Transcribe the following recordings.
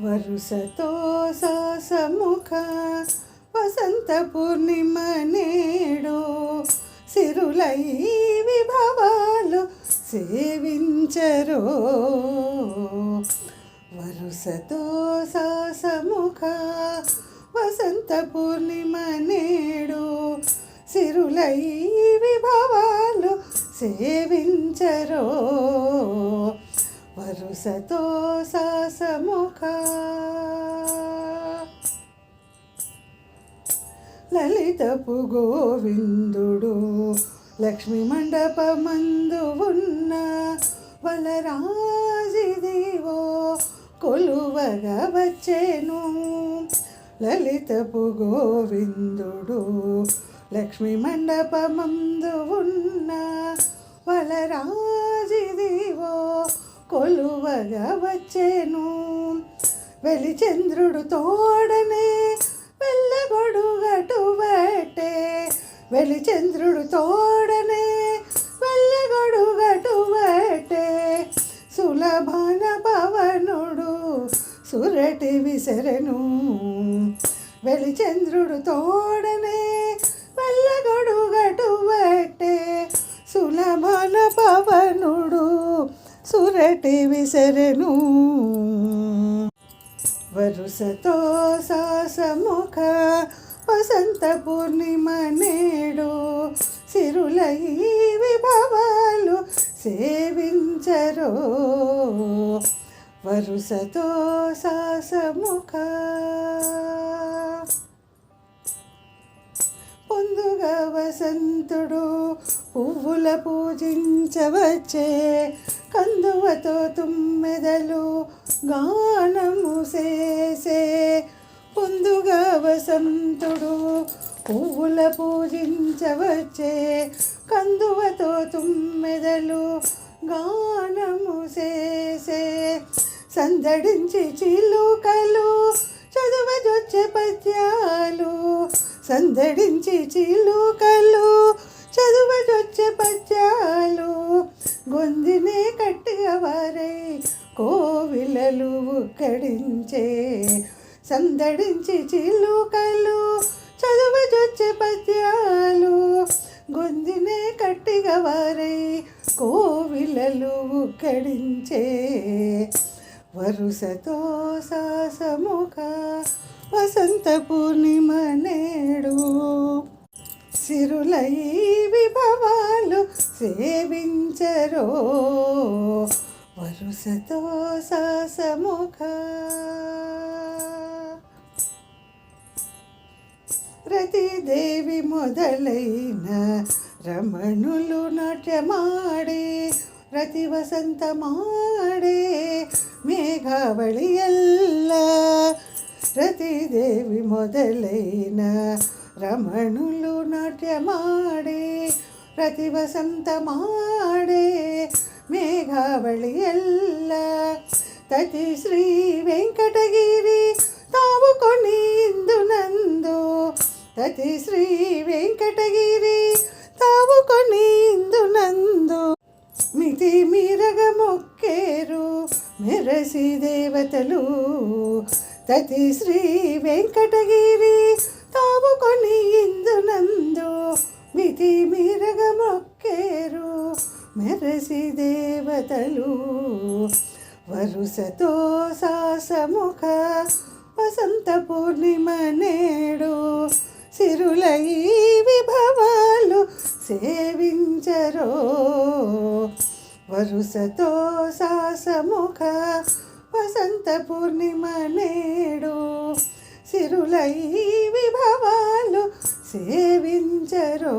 వరుసతో సాసముఖ వసంత పూర్ణిమ నేడు సిరులై విభవాలు సేవించరో. వరుసతో సాసముఖ వసంత పూర్ణిమ నేడు సిరులై విభవాలు సేవించరో. వరుసతో సాసముఖ లలితపు గోవిందుడు లక్ష్మీ మండపమందు ఉన్న వలరాజిదివో కొలువగా వచ్చెను. లలితపు గోవిందుడు లక్ష్మీ మండపమందు ఉన్న వలరాజిదివో కొలువగా వచ్చెను. వెలిచంద్రుడు తోడనే వెళ్ళగొడుగటు బట్టే. వెలిచంద్రుడు తోడనే వెళ్ళగొడుగటు బట్టే. సులభన పవనుడు సురటి విసరెను. వెలిచంద్రుడు తోడనే వెళ్ళగొడుగటు బట్టే. సులభన పవనుడు సురటి విసరెను. వరుసతో సాసముఖ వసంత పూర్ణిమ నేడు సిరులై విభవాలు సేవించరో. వరుసతో సాసముఖ పొందుగా వసంతుడు పువ్వుల పూజించవచ్చే. కందువతో తుమ్మెదలు గానము చేసే. పొందుగా వసంతుడు పువ్వుల పూజించవచ్చే. కందువతో తుమ్మెదలు గానము చేసే. సందడించి చిలుకలు చదువజొచ్చే పద్యాలు. సందడించి చిలుకలు చదువజొచ్చే పద్యాలు. గొందినే కట్టిగా వారై కోవిలలు ఉక్కడించే. సందడించి చిలుకలు చదువజొచ్చే పద్యాలు. గొందినే కట్టిగా వారై కోవిలలు ఉక్కడించే. వరుసతో సాసముఖ వసంత పూర్ణిమ నేడు సిరులై విభవాలు సేవించరో. వరుసతో సాసముఖ రతిదేవి మొదలైన రమణులు నాట్యమాడే. రతి వసంతమాడే మేఘావళి ఎల్ల. రతిదేవి మొదలైన రమణులు నాట్యమాడే. రతి వసంతమాడే మేఘావళి ఎల్ల. తతి శ్రీ వెంకటగిరి తావుకొని ఇందునందు. తతి శ్రీ వెంకటగిరి తావుకొని ఇందునందు. మితి మీరగ మొక్కేరు మెరసి దేవతలు. తతి శ్రీ వెంకటగిరి తావుకొని ఇందునందు. మితి మీరగ మొక్కేరు మెరసి దేవతలు. వరుసతో సాసముఖ వసంత పూర్ణిమ నేడు సిరులై విభవాలు సేవించరో. వరుసతో సాసముఖ వసంత పూర్ణిమ నేడు సిరులై విభవాలు సేవించరో.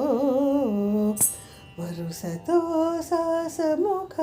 వరుసతో సాసముఖ